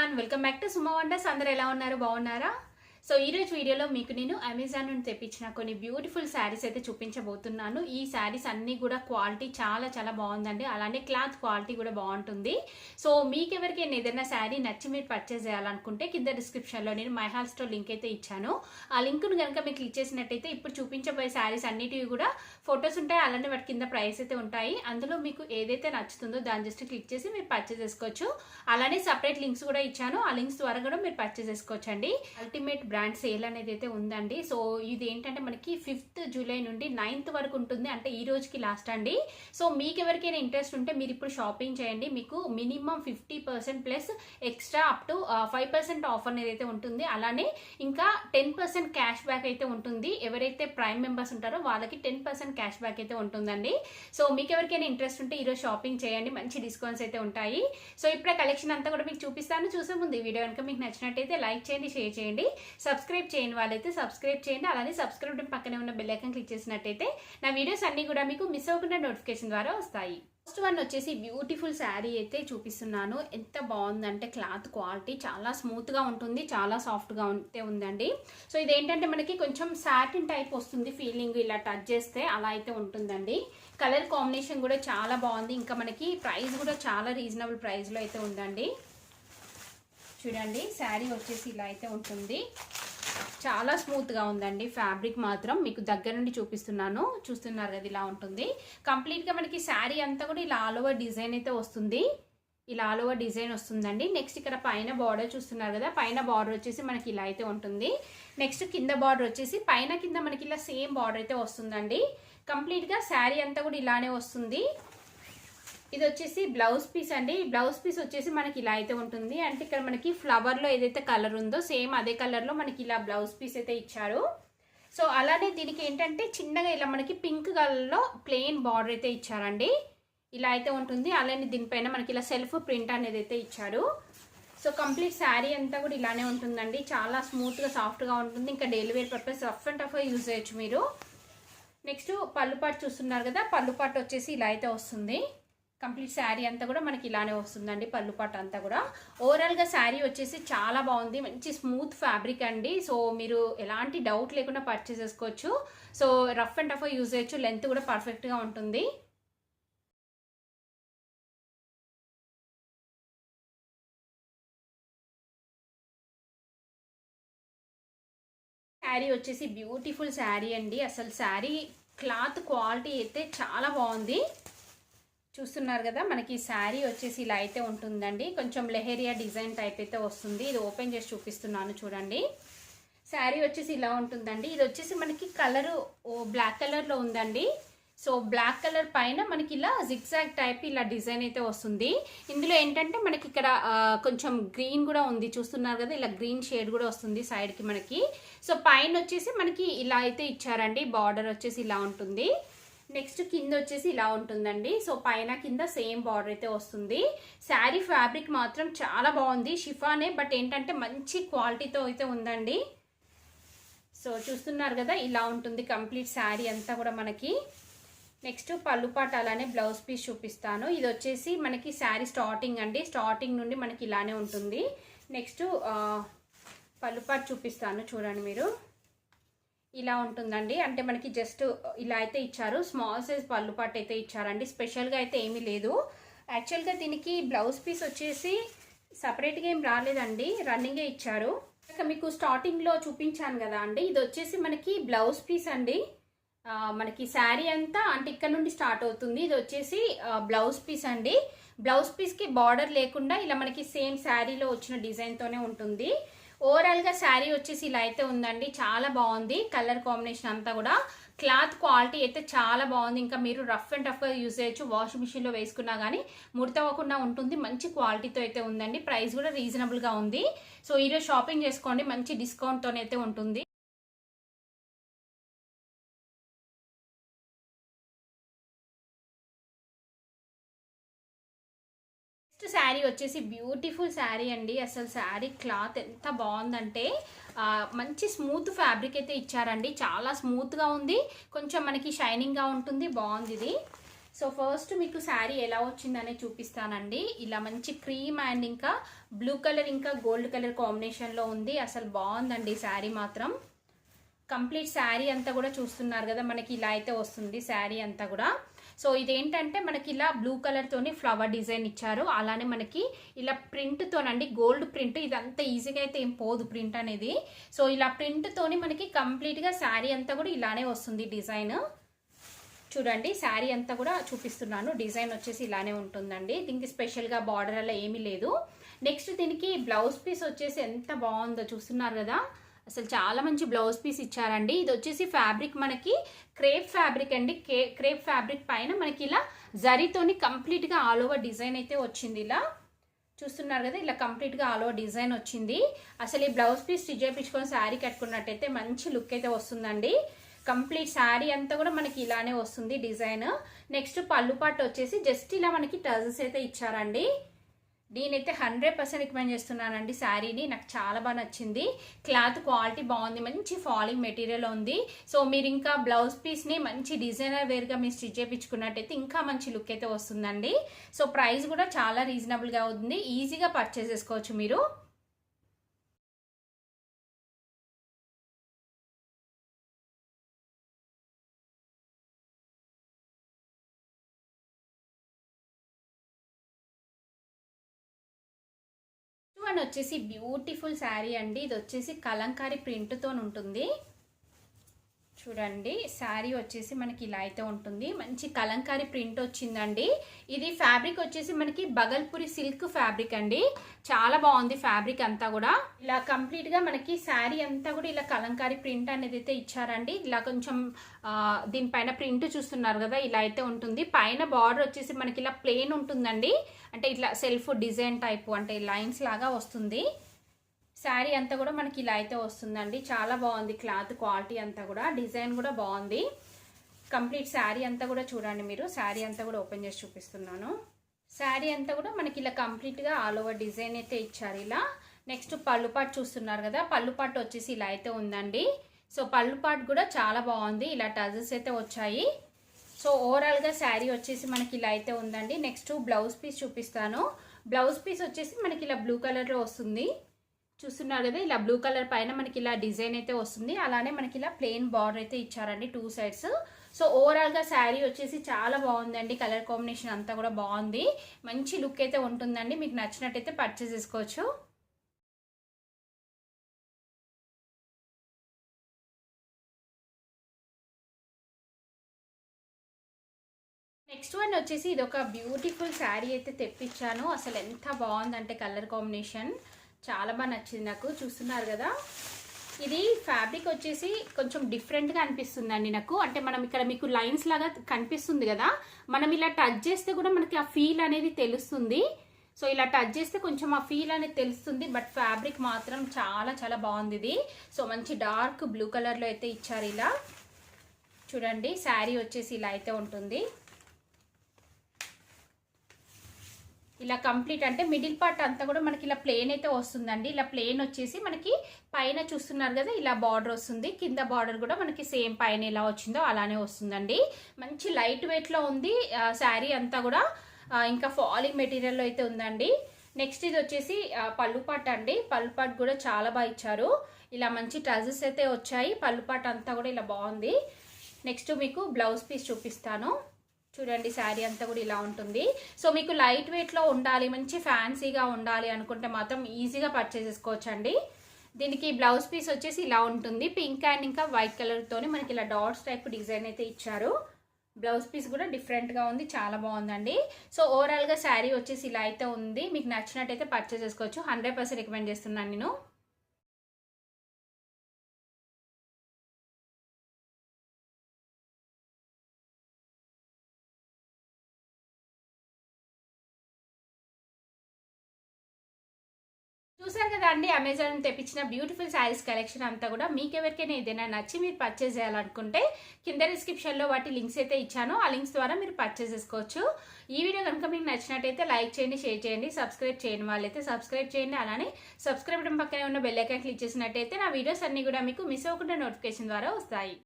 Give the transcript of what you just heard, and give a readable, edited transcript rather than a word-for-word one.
Everyone, welcome back to Suma wonders. అందరూ ఎలా ఉన్నారు? బాగున్నారా? సో ఈ రోజు వీడియోలో మీకు నేను అమెజాన్ నుండి తెప్పించిన కొన్ని బ్యూటిఫుల్ శారీస్ అయితే చూపించబోతున్నాను. ఈ శారీస్ అన్నీ కూడా క్వాలిటీ చాలా బాగుందండి. అలానే క్లాత్ క్వాలిటీ కూడా బాగుంటుంది. సో మీకు ఎవరికైనా ఏదైనా శారీ నచ్చి మీరు పర్చేస్ చేయాలనుకుంటే కింద డిస్క్రిప్షన్లో నేను మై హాల్ స్టోర్ లింక్ అయితే ఇచ్చాను. ఆ లింక్ను కనుక మీరు క్లిక్ చేసినట్టయితే ఇప్పుడు చూపించబోయే శారీస్ అన్నిటివి కూడా ఫొటోస్ ఉంటాయి, అలానే వాటి కింద ప్రైస్ అయితే ఉంటాయి. అందులో మీకు ఏదైతే నచ్చుతుందో దాన్ని జస్ట్ క్లిక్ చేసి మీరు పర్చేస్ చేసుకోవచ్చు. అలానే సపరేట్ లింక్స్ కూడా ఇచ్చాను, ఆ లింక్స్ ద్వారా కూడా మీరు పర్చేస్ చేసుకోవచ్చు అండి. అల్టిమేట్ బ్రాండ్ సేల్ అనేది అయితే ఉందండి. సో ఇది ఏంటంటే మనకి 5th జూలై నుండి 9th వరకు ఉంటుంది, అంటే ఈ రోజుకి లాస్ట్ అండి. సో మీకు ఎవరికైనా ఇంట్రెస్ట్ ఉంటే మీరు ఇప్పుడు షాపింగ్ చేయండి. మీకు minimum 50% plus extra up to 5% offer అనేది అయితే ఉంటుంది. అలానే ఇంకా 10% క్యాష్ బ్యాక్ అయితే ఉంటుంది. ఎవరైతే ప్రైమ్ మెంబర్స్ ఉంటారో వాళ్ళకి 10% క్యాష్ బ్యాక్ అయితే ఉంటుందండి. సో మీకు ఎవరికైనా ఇంట్రెస్ట్ ఉంటే ఈరోజు షాపింగ్ చేయండి, మంచి డిస్కౌంట్స్ అయితే ఉంటాయి. సో ఇప్పుడే కలెక్షన్ అంతా కూడా మీకు చూపిస్తాను. చూసే ముందు ఈ వీడియో కనుక మీకు నచ్చినట్టయితే లైక్ చేయండి, షేర్ చేయండి, సబ్స్క్రైబ్ చేయని వాళ్ళైతే సబ్స్క్రైబ్ చేయండి. అలానే సబ్స్క్రైబ్ పక్కనే ఉన్న బెల్ ఐకాన్ క్లిక్ చేసినట్టయితే నా వీడియోస్ అన్ని కూడా మీకు మిస్ అవ్వకుండా నోటిఫికేషన్ ద్వారా వస్తాయి. ఫస్ట్ వన్ వచ్చేసి బ్యూటిఫుల్ శారీ అయితే చూపిస్తున్నాను. ఎంత బాగుందంటే క్లాత్ క్వాలిటీ చాలా స్మూత్గా ఉంటుంది, చాలా సాఫ్ట్గా అయితే ఉందండి. సో ఇదేంటంటే మనకి కొంచెం సాటిన్ టైప్ వస్తుంది ఫీలింగ్, ఇలా టచ్ చేస్తే అలా అయితే ఉంటుందండి. కలర్ కాంబినేషన్ కూడా చాలా బాగుంది. ఇంకా మనకి ప్రైస్ కూడా చాలా రీజనబుల్ ప్రైస్లో అయితే ఉందండి. చూడండి శారీ వచ్చేసి ఇలా అయితే ఉంటుంది, చాలా స్మూత్గా ఉందండి. ఫ్యాబ్రిక్ మాత్రం మీకు దగ్గర నుండి చూపిస్తున్నాను, చూస్తున్నారు కదా ఇలా ఉంటుంది. కంప్లీట్గా మనకి శారీ అంతా కూడా ఇలా ఆల్ ఓవర్ డిజైన్ అయితే వస్తుంది, ఇలా ఆల్ ఓవర్ డిజైన్ వస్తుందండి. నెక్స్ట్ ఇక్కడ పైన బార్డర్ చూస్తున్నారు కదా, పైన బార్డర్ వచ్చేసి మనకి ఇలా అయితే ఉంటుంది. నెక్స్ట్ కింద బార్డర్ వచ్చేసి పైన కింద మనకి ఇలా సేమ్ బార్డర్ అయితే వస్తుందండి. కంప్లీట్గా శారీ అంతా కూడా ఇలానే వస్తుంది. ఇది వచ్చేసి బ్లౌజ్ పీస్ అండి. బ్లౌజ్ పీస్ వచ్చేసి మనకి ఇలా అయితే ఉంటుంది. అంటే ఇక్కడ మనకి ఫ్లవర్లో ఏదైతే కలర్ ఉందో సేమ్ అదే కలర్లో మనకి ఇలా బ్లౌజ్ పీస్ అయితే ఇచ్చారు. సో అలానే దీనికి ఏంటంటే చిన్నగా ఇలా మనకి పింక్ కలర్లో ప్లెయిన్ బార్డర్ అయితే ఇచ్చారండి, ఇలా అయితే ఉంటుంది. అలానే దీనిపైన మనకి ఇలా సెల్ఫ్ ప్రింట్ అనేది అయితే ఇచ్చారు. సో కంప్లీట్ శారీ అంతా కూడా ఇలానే ఉంటుందండి. చాలా స్మూత్గా సాఫ్ట్గా ఉంటుంది. ఇంకా daily wear purpose rough and టఫ్గా యూజ్ చేయొచ్చు మీరు. నెక్స్ట్ పళ్ళు పాటు చూస్తున్నారు కదా, పళ్ళు పాటు వచ్చేసి ఇలా అయితే వస్తుంది. కంప్లీట్ శారీ అంతా కూడా మనకి ఇలానే వస్తుందండి, పళ్ళు పాటు అంతా కూడా. ఓవరాల్గా శారీ వచ్చేసి చాలా బాగుంది, మంచి స్మూత్ ఫ్యాబ్రిక్ అండి. సో మీరు ఎలాంటి డౌట్ లేకుండా పర్చేస్ చేసుకోవచ్చు. So rough and tough use చేయొచ్చు, లెంత్ కూడా పర్ఫెక్ట్గా ఉంటుంది. శారీ వచ్చేసి బ్యూటిఫుల్ శారీ అండి. అసలు శారీ క్లాత్ క్వాలిటీ అయితే చాలా బాగుంది. చూస్తున్నారు కదా, మనకి శారీ వచ్చేసి ఇలా అయితే ఉంటుందండి. కొంచెం లెహరియా డిజైన్ టైప్ అయితే వస్తుంది. ఇది ఓపెన్ చేసి చూపిస్తున్నాను చూడండి. శారీ వచ్చేసి ఇలా ఉంటుందండి. ఇది వచ్చేసి మనకి కలరు బ్లాక్ కలర్లో ఉందండి. సో బ్లాక్ కలర్ పైన మనకి ఇలా జిగ్జాగ్ టైప్ ఇలా డిజైన్ అయితే వస్తుంది. ఇందులో ఏంటంటే మనకి ఇక్కడ కొంచెం గ్రీన్ కూడా ఉంది, చూస్తున్నారు కదా, ఇలా గ్రీన్ షేడ్ కూడా వస్తుంది సైడ్కి మనకి. సో పైన వచ్చేసి మనకి ఇలా అయితే ఇచ్చారండి, బార్డర్ వచ్చేసి ఇలా ఉంటుంది. నెక్స్ట్ కింద వచ్చేసి ఇలా ఉంటుందండి. సో పైన కింద సేమ్ బార్డర్ అయితే వస్తుంది. శారీ ఫ్యాబ్రిక్ మాత్రం చాలా బాగుంది, షిఫానే, బట్ ఏంటంటే మంచి క్వాలిటీతో అయితే ఉందండి. సో చూస్తున్నారు కదా, ఇలా ఉంటుంది కంప్లీట్ శారీ అంతా కూడా మనకి. నెక్స్ట్ పళ్ళు పాటు అలానే బ్లౌజ్ పీస్ చూపిస్తాను. ఇది వచ్చేసి మనకి శారీ స్టార్టింగ్ అండి, స్టార్టింగ్ నుండి మనకి ఇలానే ఉంటుంది. నెక్స్ట్ పళ్ళు పాటు చూపిస్తాను చూడండి మీరు, ఇలా ఉంటుందండి. అంటే మనకి జస్ట్ ఇలా అయితే ఇచ్చారు, స్మాల్ సైజ్ పళ్ళు పాటు అయితే ఇచ్చారండి. స్పెషల్గా అయితే ఏమీ లేదు. యాక్చువల్గా దీనికి బ్లౌజ్ పీస్ వచ్చేసి సపరేట్గా ఏం రాలేదండి, రన్నింగే ఇచ్చారు. ఇక మీకు స్టార్టింగ్లో చూపించాను కదా అండి, ఇది వచ్చేసి మనకి బ్లౌజ్ పీస్ అండి. మనకి శారీ అంతా అంటే ఇక్కడ నుండి స్టార్ట్ అవుతుంది. ఇది వచ్చేసి బ్లౌజ్ పీస్ అండి. బ్లౌజ్ పీస్కి బార్డర్ లేకుండా ఇలా మనకి సేమ్ శారీలో వచ్చిన డిజైన్తోనే ఉంటుంది. ఓవరాల్గా శారీ వచ్చేసి ఇలా అయితే ఉందండి, చాలా బాగుంది. కలర్ కాంబినేషన్ అంతా కూడా, క్లాత్ క్వాలిటీ అయితే చాలా బాగుంది. ఇంకా మీరు రఫ్ అండ్ టఫ్గా యూజ్ చేయొచ్చు, వాషింగ్ మిషన్లో వేసుకున్నా కానీ ముడతవ్వకుండా ఉంటుంది. మంచి క్వాలిటీతో అయితే ఉందండి, ప్రైస్ కూడా రీజనబుల్గా ఉంది. సో ఈరోజు షాపింగ్ చేసుకోండి, మంచి డిస్కౌంట్తోనైతే ఉంటుంది. నెక్స్ట్ శారీ వచ్చేసి బ్యూటిఫుల్ శారీ అండి. అసలు శారీ క్లాత్ ఎంత బాగుందంటే మంచి స్మూత్ ఫ్యాబ్రిక్ అయితే ఇచ్చారండి, చాలా స్మూత్గా ఉంది, కొంచెం మనకి షైనింగ్గా ఉంటుంది, బాగుంది ఇది. సో ఫస్ట్ మీకు శారీ ఎలా వచ్చిందనే చూపిస్తానండి. ఇలా మంచి క్రీమ్ అండ్ ఇంకా బ్లూ కలర్ ఇంకా గోల్డ్ కలర్ కాంబినేషన్లో ఉంది. అసలు బాగుందండి శారీ మాత్రం. కంప్లీట్ శారీ అంతా కూడా చూస్తున్నారు కదా, మనకి ఇలా అయితే వస్తుంది శారీ అంతా కూడా. సో ఇదేంటంటే మనకి ఇలా బ్లూ కలర్తోని ఫ్లవర్ డిజైన్ ఇచ్చారు. అలానే మనకి ఇలా ప్రింట్తోనండి, గోల్డ్ ప్రింట్. ఇదంతా ఈజీగా అయితే ఏం పోదు ప్రింట్ అనేది. సో ఇలా ప్రింట్తోని మనకి కంప్లీట్గా శారీ అంతా కూడా ఇలానే వస్తుంది డిజైన్. చూడండి శారీ అంతా కూడా చూపిస్తున్నాను. డిజైన్ వచ్చేసి ఇలానే ఉంటుందండి. దీనికి స్పెషల్గా బార్డర్ అలా ఏమీ లేదు. నెక్స్ట్ దీనికి బ్లౌజ్ పీస్ వచ్చేసి ఎంత బాగుందో చూస్తున్నారు కదా, అసలు చాలా మంచి బ్లౌజ్ పీస్ ఇచ్చారండి. ఇది వచ్చేసి ఫ్యాబ్రిక్ మనకి క్రేప్ ఫ్యాబ్రిక్ అండి. క్రేప్ ఫ్యాబ్రిక్ పైన మనకి ఇలా జరీతోని కంప్లీట్గా ఆల్ ఓవర్ డిజైన్ అయితే వచ్చింది. ఇలా చూస్తున్నారు కదా, ఇలా కంప్లీట్గా ఆల్ ఓవర్ డిజైన్ వచ్చింది. అసలు ఈ బ్లౌజ్ పీస్ స్టిచ్ చేయించుకొని శారీ కట్టుకున్నట్టయితే మంచి లుక్ అయితే వస్తుందండి. కంప్లీట్ శారీ అంతా కూడా మనకి ఇలానే వస్తుంది డిజైన్. నెక్స్ట్ పళ్ళు పాటు వచ్చేసి జస్ట్ ఇలా మనకి టజల్స్ అయితే ఇచ్చారండి. నేనైతే 100% రికమెండ్ చేస్తున్నానండి శారీని. నాకు చాలా బాగా నచ్చింది. క్లాత్ క్వాలిటీ బాగుంది, మంచి ఫాలింగ్ మెటీరియల్ ఉంది. సో మీరు ఇంకా బ్లౌజ్ పీస్ని మంచి డిజైనర్ వేర్గా మీరు స్టిచ్ చేయించుకున్నట్టయితే ఇంకా మంచి లుక్ అయితే వస్తుందండి. సో ప్రైస్ కూడా చాలా రీజనబుల్గా ఉంది, ఈజీగా పర్చేస్ చేసుకోవచ్చు మీరు. వన్ వచ్చేసి బ్యూటిఫుల్ శారీ అండి. ఇది వచ్చేసి కలంకారీ ప్రింట్తో ఉంటుంది. చూడండి శారీ వచ్చేసి మనకి ఇలా అయితే ఉంటుంది. మంచి కలంకారీ ప్రింట్ వచ్చిందండి. ఇది ఫ్యాబ్రిక్ వచ్చేసి మనకి బగల్పూరి సిల్క్ ఫ్యాబ్రిక్ అండి. చాలా బాగుంది ఫ్యాబ్రిక్ అంతా కూడా. ఇలా కంప్లీట్ గా మనకి శారీ అంతా కూడా ఇలా కలంకారీ ప్రింట్ అనేది అయితే ఇచ్చారండి. ఇలా కొంచెం దీనిపైన ప్రింట్ చూస్తున్నారు కదా, ఇలా అయితే ఉంటుంది. పైన బార్డర్ వచ్చేసి మనకి ఇలా ప్లెయిన్ ఉంటుందండి. అంటే ఇట్లా సెల్ఫ్ డిజైన్ టైప్, అంటే లైన్స్ లాగా వస్తుంది. శారీ అంతా కూడా మనకి ఇలా అయితే వస్తుందండి. చాలా బాగుంది క్లాత్ క్వాలిటీ అంతా కూడా, డిజైన్ కూడా బాగుంది. కంప్లీట్ శారీ అంతా కూడా చూడండి మీరు. శారీ అంతా కూడా ఓపెన్ చేసి చూపిస్తున్నాను. శారీ అంతా కూడా మనకి ఇలా కంప్లీట్గా ఆల్ ఓవర్ డిజైన్ అయితే ఇచ్చారు ఇలా. నెక్స్ట్ పళ్ళు పాటు చూస్తున్నారు కదా, పళ్ళు పాటు వచ్చేసి ఇలా అయితే ఉందండి. సో పళ్ళు పాటు కూడా చాలా బాగుంది. ఇలా టజల్స్ అయితే వచ్చాయి. సో ఓవరాల్గా శారీ వచ్చేసి మనకి ఇలా అయితే ఉందండి. నెక్స్ట్ బ్లౌజ్ పీస్ చూపిస్తాను. బ్లౌజ్ పీస్ వచ్చేసి మనకి ఇలా బ్లూ కలర్లో వస్తుంది. చూస్తున్నారు కదా, ఇలా బ్లూ కలర్ పైన మనకి ఇలా డిజైన్ అయితే వస్తుంది. అలానే మనకి ఇలా ప్లెయిన్ బార్డర్ అయితే ఇచ్చారండి 2 సైడ్స్. సో ఓవరాల్గా శారీ వచ్చేసి చాలా బాగుందండి. కలర్ కాంబినేషన్ అంతా కూడా బాగుంది. మంచి లుక్ అయితే ఉంటుందండి. మీకు నచ్చినట్టయితే పర్చేస్ చేసుకోవచ్చు. నెక్స్ట్ వన్ వచ్చేసి ఇది ఒక బ్యూటిఫుల్ శారీ అయితే తెప్పించాను. అసలు ఎంత బాగుందంటే కలర్ కాంబినేషన్ చాలా బాగా నచ్చింది నాకు. చూస్తున్నారు కదా, ఇది ఫ్యాబ్రిక్ వచ్చేసి కొంచెం డిఫరెంట్గా అనిపిస్తుందండి నాకు. అంటే మనం ఇక్కడ మీకు లైన్స్ లాగా కనిపిస్తుంది కదా, మనం ఇలా టచ్ చేస్తే కూడా మనకి ఆ ఫీల్ అనేది తెలుస్తుంది. సో ఇలా టచ్ చేస్తే కొంచెం ఆ ఫీల్ అనేది తెలుస్తుంది. బట్ ఫ్యాబ్రిక్ మాత్రం చాలా చాలా బాగుంది ఇది. సో మంచి డార్క్ బ్లూ కలర్లో అయితే ఇచ్చారు ఇలా. చూడండి శారీ వచ్చేసి ఇలా అయితే ఉంటుంది. ఇలా కంప్లీట్ అంటే మిడిల్ పార్ట్ అంతా కూడా మనకి ఇలా ప్లేన్ అయితే వస్తుందండి. ఇలా ప్లేన్ వచ్చేసి మనకి పైన చూస్తున్నారు కదా, ఇలా బార్డర్ వస్తుంది. కింద బార్డర్ కూడా మనకి సేమ్ పైన ఎలా వచ్చిందో అలానే వస్తుందండి. మంచి లైట్ వెయిట్లో ఉంది శారీ అంతా కూడా. ఇంకా ఫాలింగ్ మెటీరియల్లో అయితే ఉందండి. నెక్స్ట్ ఇది వచ్చేసి పళ్ళు పాట్ అండి. పళ్ళు పాట్ కూడా చాలా బాగా ఇచ్చారు. ఇలా మంచి టజల్స్ అయితే వచ్చాయి. పళ్ళు పాట్ అంతా కూడా ఇలా బాగుంది. నెక్స్ట్ మీకు బ్లౌజ్ పీస్ చూపిస్తాను. చూడండి శారీ అంతా కూడా ఇలా ఉంటుంది. సో మీకు లైట్ వెయిట్లో ఉండాలి, మంచి ఫ్యాన్సీగా ఉండాలి అనుకుంటే మాత్రం ఈజీగా పర్చేస్ చేసుకోవచ్చండి. దీనికి బ్లౌజ్ పీస్ వచ్చేసి ఇలా ఉంటుంది. పింక్ అండ్ ఇంకా వైట్ కలర్తోని మనకి ఇలా డాట్స్ టైప్ డిజైన్ అయితే ఇచ్చారు. బ్లౌజ్ పీస్ కూడా డిఫరెంట్గా ఉంది, చాలా బాగుందండి. సో ఓవరాల్గా శారీ వచ్చేసి ఇలా అయితే ఉంది. మీకు నచ్చినట్టయితే పర్చేస్ చేసుకోవచ్చు. 100% రికమెండ్ చేస్తున్నాను నేను. చూసారు కదా అండి, అమెజాన్ తెప్పించిన బ్యూటిఫుల్ శారీస్ కలెక్షన్ అంతా కూడా. మీకు ఎవరికైనా ఏదైనా నచ్చి మీరు పర్చేస్ చేయాలనుకుంటే కింద డిస్క్రిప్షన్లో వాటి లింక్స్ అయితే ఇచ్చాను. ఆ లింక్స్ ద్వారా మీరు పర్చేస్ చేసుకోవచ్చు. ఈ వీడియో కనుక మీకు నచ్చినట్టయితే లైక్ చేయండి, షేర్ చేయండి, సబ్స్క్రైబ్ చేయని వాళ్ళైతే సబ్స్క్రైబ్ చేయండి. అలానే సబ్స్క్రైబ్ బటన్ పక్కనే ఉన్న బెల్ ఐకాన్ క్లిక్ చేసినట్టయితే నా వీడియోస్ అన్ని కూడా మీకు మిస్ అవ్వకుండా నోటిఫికేషన్ ద్వారా వస్తాయి.